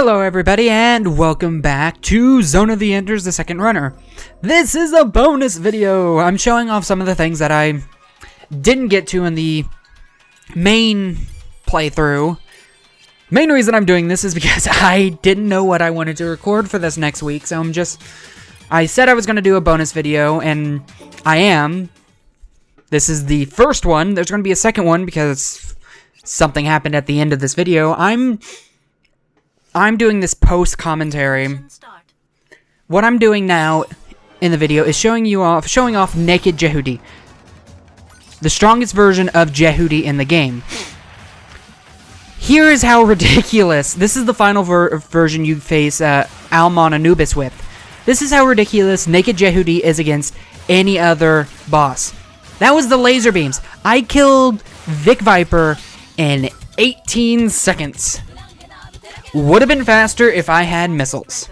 Hello everybody and welcome back to Zone of the Enders, the second runner. This is a bonus video. I'm showing off some of the things that I didn't get to in the main playthrough. Main reason I'm doing this is because I didn't know what I wanted to record for this next week, so I said I was going to do a bonus video, and I am. This is the first one. There's going to be a second one because something happened at the end of this video. I'm doing this post-commentary. What I'm doing now in the video is showing off Naked Jehudi. The strongest version of Jehudi in the game. Here is how ridiculous. This is the final version you face Almon Anubis with. This is how ridiculous Naked Jehudi is against any other boss. That was the laser beams. I killed Vic Viper in 18 seconds. Would have been faster if I had missiles.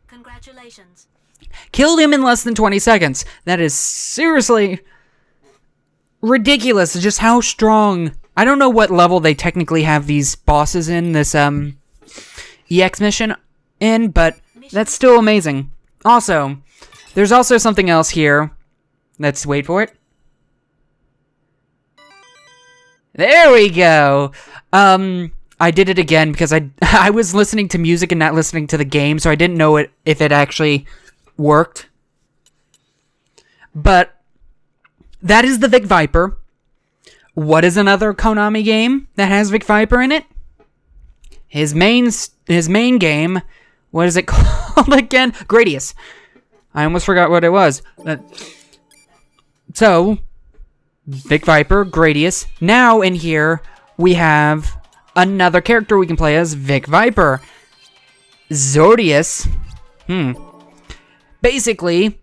Congratulations. Killed him in less than 20 seconds. That is seriously ridiculous. Just how strong. I don't know what level they technically have these bosses in this EX mission in, but that's still amazing. Also, there's also something else here. Let's wait for it. There we go. I did it again because I was listening to music and not listening to the game, so I didn't know if it actually worked. But that is the Vic Viper. What is another Konami game that has Vic Viper in it? His main game. What is it called again? Gradius. I almost forgot what it was. So, Vic Viper, Gradius. Now in here we have another character we can play as, Vic Viper. Zordius. Basically,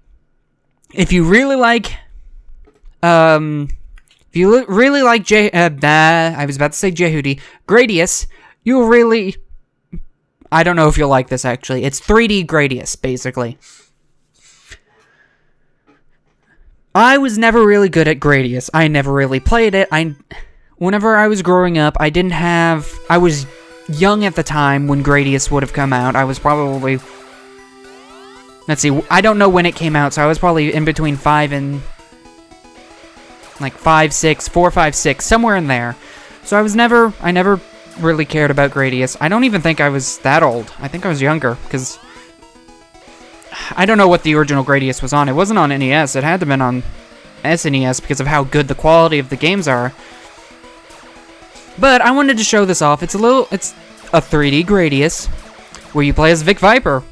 if you really like, I was about to say Jehudi, Gradius, you'll really, I don't know if you'll like this actually. It's 3D Gradius, basically. I was never really good at Gradius. I never really played it. Whenever I was growing up, I was young at the time when Gradius would have come out. I was probably, let's see, I don't know when it came out, so I was probably in between 5 and, like 5, 6, 4, 5, 6, somewhere in there. So I never really cared about Gradius. I don't even think I was that old. I think I was younger, because I don't know what the original Gradius was on. It wasn't on NES. It had to have been on SNES because of how good the quality of the games are. But I wanted to show this off. It's a 3D Gradius where you play as Vic Viper.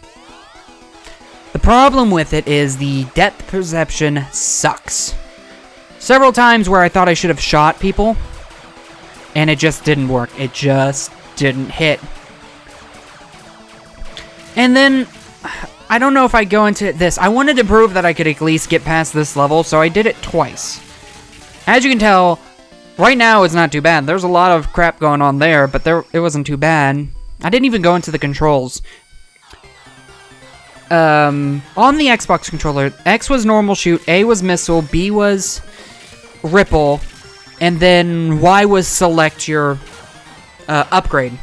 The problem with it is the depth perception sucks. Several times where I thought I should have shot people, and it just didn't work. It just didn't hit. And then, I don't know if I go into this. I wanted to prove that I could at least get past this level, so I did it twice. As you can tell, right now it's not too bad. There's a lot of crap going on there, but it wasn't too bad. I didn't even go into the controls. On the Xbox controller, X was normal shoot, A was missile, B was ripple, and then Y was select your upgrade.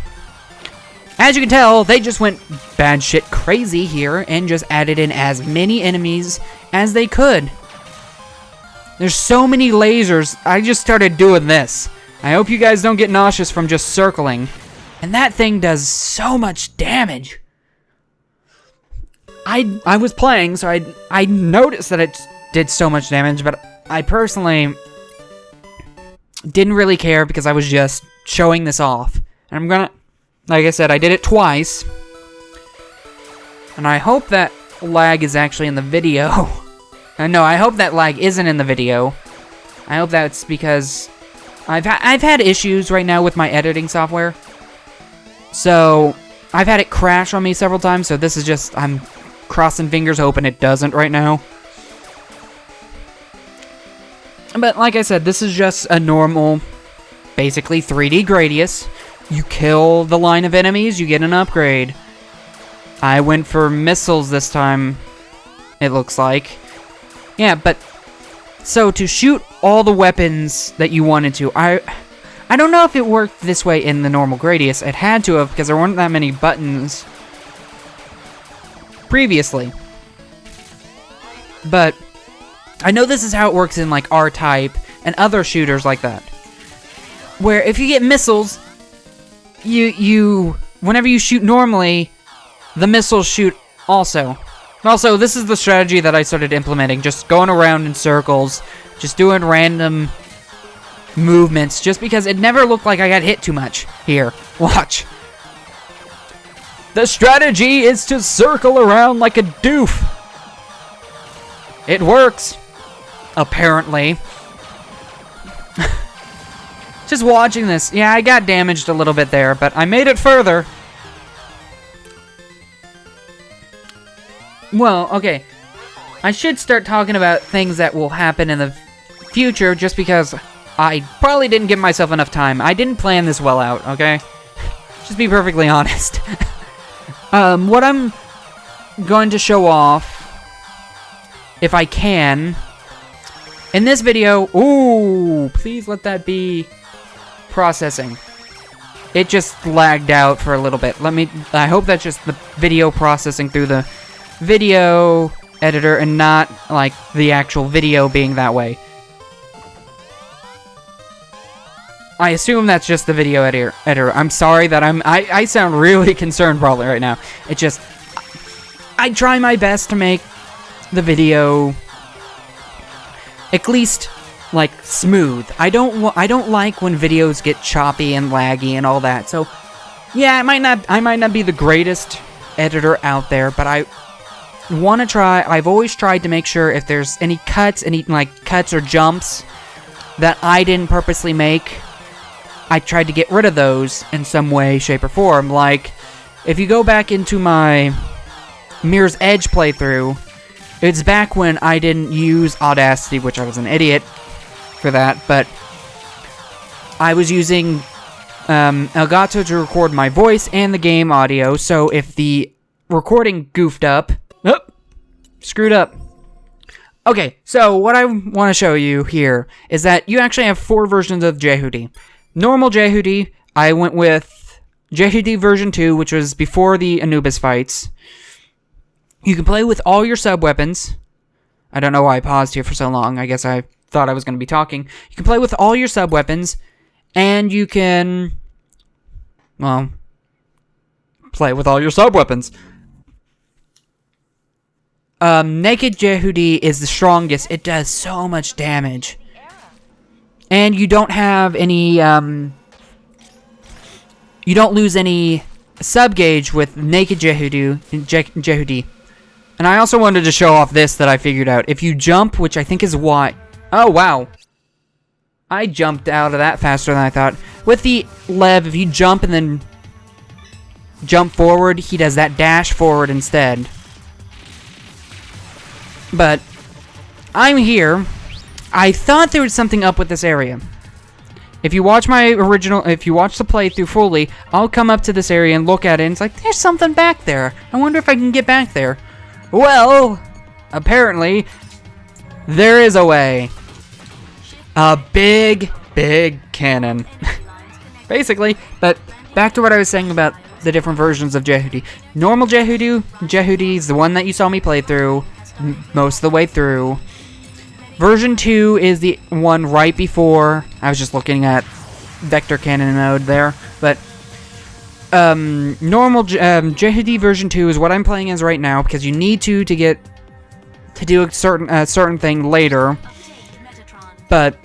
As you can tell, they just went bad shit crazy here and just added in as many enemies as they could. There's so many lasers, I just started doing this. I hope you guys don't get nauseous from just circling. And that thing does so much damage. I was playing, so I noticed that it did so much damage, but I personally didn't really care because I was just showing this off. And like I said, I did it twice. And I hope that lag is actually in the video. No, I hope that lag isn't in the video. I hope that's because I've had issues right now with my editing software. So, I've had it crash on me several times, so this is just, I'm crossing fingers hoping it doesn't right now. But like I said, this is just a normal, basically 3D Gradius. You kill the line of enemies, you get an upgrade. I went for missiles this time, it looks like. Yeah, but so to shoot all the weapons that you wanted to, I don't know if it worked this way in the normal Gradius. It had to have, because there weren't that many buttons previously. But I know this is how it works in like R-Type and other shooters like that, where if you get missiles, you whenever you shoot normally, the missiles shoot also. Also, this is the strategy that I started implementing, just going around in circles, just doing random movements, just because it never looked like I got hit too much. Here, watch. The strategy is to circle around like a doof. It works, apparently. Just watching this, yeah, I got damaged a little bit there, but I made it further. Well, okay. I should start talking about things that will happen in the future, just because I probably didn't give myself enough time. I didn't plan this well out, okay? Just be perfectly honest. What I'm going to show off, if I can, in this video... Ooh, please let that be processing. It just lagged out for a little bit. I hope that's just the video processing through the video editor and not like the actual video being that way. I assume that's just the video editor. I'm sorry that I sound really concerned probably right now. It just, I try my best to make the video at least like smooth. I don't like when videos get choppy and laggy and all that. So yeah, I might not be the greatest editor out there, but I want to try. I've always tried to make sure if there's any cuts or jumps that I didn't purposely make, I tried to get rid of those in some way, shape, or form. Like, if you go back into my Mirror's Edge playthrough, it's back when I didn't use Audacity, which I was an idiot for that, but I was using Elgato to record my voice and the game audio, so if the recording goofed up, screwed up. Okay, so what I want to show you here is that you actually have 4 versions of Jehudi. Normal Jehudi, I went with Jehudi version 2, which was before the Anubis fights. You can play with all your sub-weapons. I don't know why I paused here for so long. I guess I thought I was going to be talking. You can play with all your sub-weapons, and you can, well, play with all your sub-weapons. Naked Jehudi is the strongest. It does so much damage. And you don't have any, you don't lose any sub-gauge with Naked Jehudi. And I also wanted to show off this that I figured out. If you jump, which I think is why... Oh, wow. I jumped out of that faster than I thought. With the Lev, if you jump and then jump forward, he does that dash forward instead. But I'm here. I thought there was something up with this area. If you watch if you watch the playthrough fully, I'll come up to this area and look at it, and it's like, there's something back there. I wonder if I can get back there. Well, apparently, there is a way. A big cannon. Basically, but back to what I was saying about the different versions of Jehudi. Normal Jehudi is the one that you saw me play through most of the way through. Version 2 is the one right before. I was just looking at vector cannon mode there, but normal Jehudi version 2 is what I'm playing as right now, because you need to do a certain thing later. But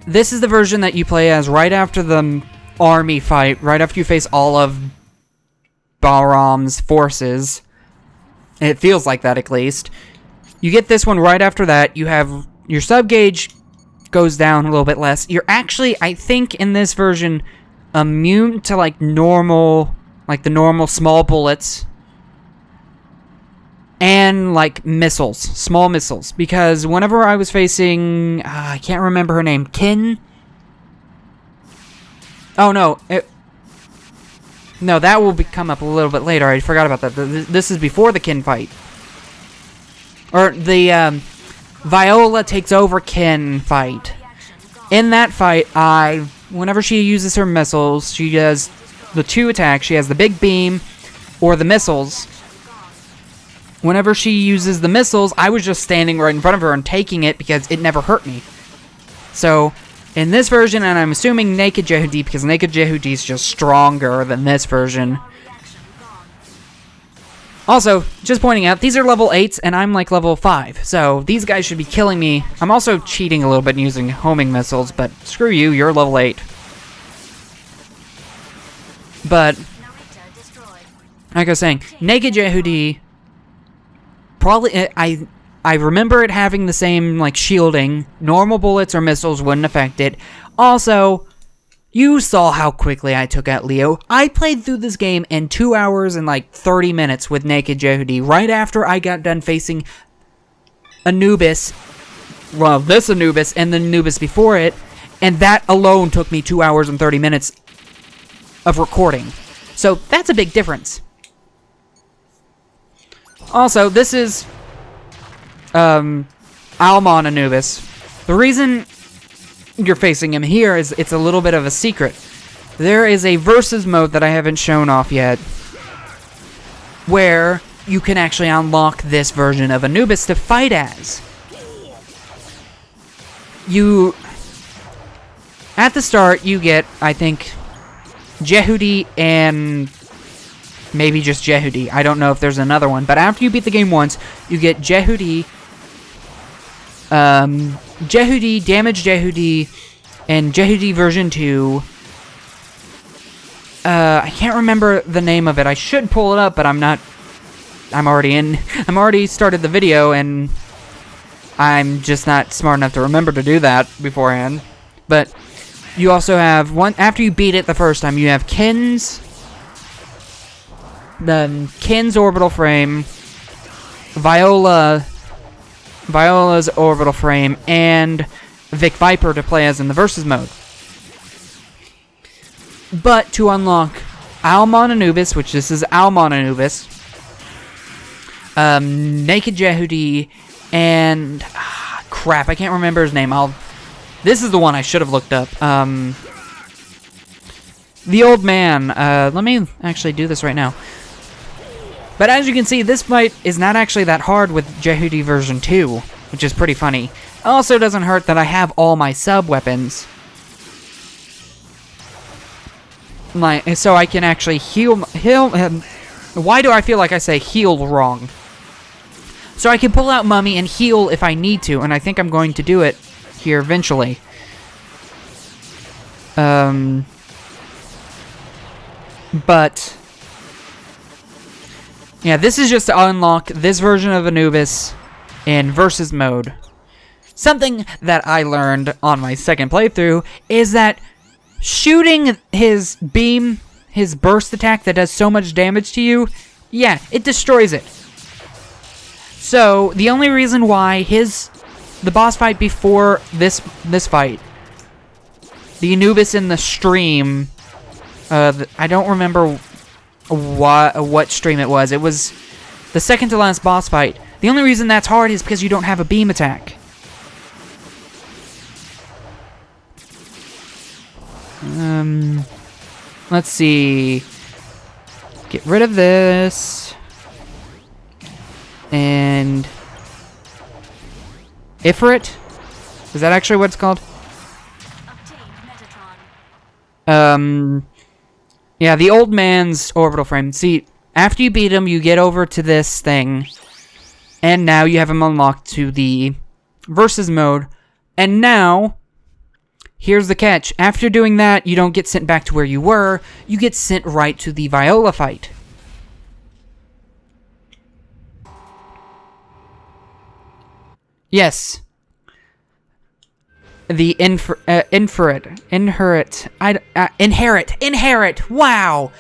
this is the version that you play as right after the army fight, right after you face all of Bahram's forces. It feels like that, at least. You get this one right after that. You have your sub-gauge goes down a little bit less. You're actually, I think, in this version, immune to like the normal small bullets and like missiles, small missiles. Because whenever I was facing, I can't remember her name, Kin. Oh no, no, that will come up a little bit later. I forgot about that. This is before the Kin fight. Or the Viola takes over Kin fight. In that fight, whenever she uses her missiles, she does the 2 attacks. She has the big beam or the missiles. whenever she uses the missiles, I was just standing right in front of her and taking it because it never hurt me. So, in this version, and I'm assuming Naked Jehudi, because Naked Jehudi is just stronger than this version. Also, just pointing out, these are level 8s, and I'm like level 5, so these guys should be killing me. I'm also cheating a little bit and using homing missiles, but screw you, you're level 8. But, like I was saying, Naked Jehudi, probably, I remember it having the same, like, shielding. Normal bullets or missiles wouldn't affect it. Also, you saw how quickly I took out Leo. I played through this game in 2 hours and, like, 30 minutes with Naked Jehudi, right after I got done facing Anubis. Well, this Anubis and the Anubis before it. And that alone took me 2 hours and 30 minutes of recording. So, that's a big difference. Also, this is Almon Anubis. The reason you're facing him here is it's a little bit of a secret. There is a versus mode that I haven't shown off yet, where you can actually unlock this version of Anubis to fight as. At the start, you get, I think, Jehudi and maybe just Jehudi. I don't know if there's another one, but after you beat the game once, you get Jehudi, Damage Jehudi, and Jehudi version 2. I can't remember the name of it. I should pull it up, but I'm already started the video, and I'm just not smart enough to remember to do that beforehand. But you also have one, after you beat it the first time, you have Kin's orbital frame, Viola's orbital frame, and Vic Viper to play as in the versus mode. But to unlock Almon Anubis, which this is Almon Anubis, Naked Jehudi, and crap, I can't remember his name. This is the one I should have looked up. The old man. Let me actually do this right now. But as you can see, this fight is not actually that hard with Jehudi version 2, which is pretty funny. It also doesn't hurt that I have all my sub-weapons. So I can actually heal him. Why do I feel like I say heal wrong? So I can pull out Mummy and heal if I need to, and I think I'm going to do it here eventually. But yeah, this is just to unlock this version of Anubis in versus mode. Something that I learned on my second playthrough is that shooting his beam, his burst attack that does so much damage to you, yeah, it destroys it. So, the only reason why the boss fight before this fight, the Anubis in the stream, I don't remember what stream it was. It was the second to last boss fight. The only reason that's hard is because you don't have a beam attack. Let's see. Get rid of this. And Ifrit? Is that actually what it's called? Yeah, the old man's orbital frame. See, after you beat him, you get over to this thing. And now you have him unlocked to the versus mode. And now, here's the catch. After doing that, you don't get sent back to where you were. You get sent right to the Viola fight. Yes. The inherit. Wow.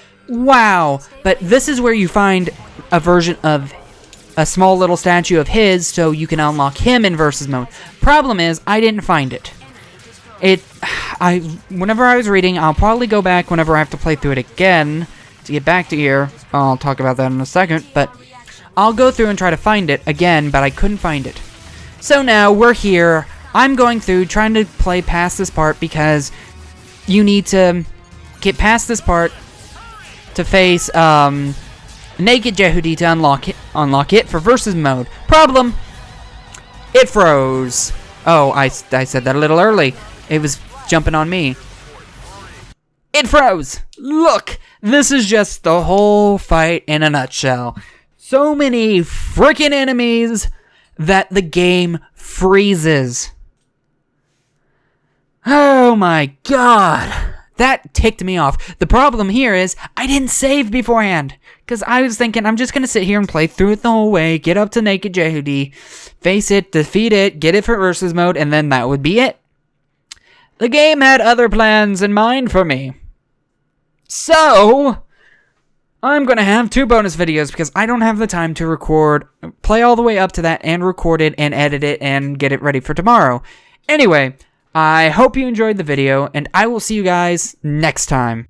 But this is where you find a version of a small little statue of his, so you can unlock him in versus mode. Problem is, I didn't find it. Whenever I was reading, I'll probably go back whenever I have to play through it again to get back to here. I'll talk about that in a second, but I'll go through and try to find it again, but I couldn't find it. So now, we're here. I'm going through, trying to play past this part, because you need to get past this part to face, Naked Jehudi to unlock it for versus mode. Problem, it froze. Oh, I said that a little early. It was jumping on me. It froze. Look, this is just the whole fight in a nutshell. So many freaking enemies that the game freezes. Oh my god. That ticked me off. The problem here is I didn't save beforehand. Because I was thinking I'm just going to sit here and play through it the whole way, get up to Naked Jehudi, face it, defeat it, get it for versus mode, and then that would be it. The game had other plans in mind for me. So, I'm going to have 2 bonus videos because I don't have the time to play all the way up to that and record it and edit it and get it ready for tomorrow. Anyway, I hope you enjoyed the video and I will see you guys next time.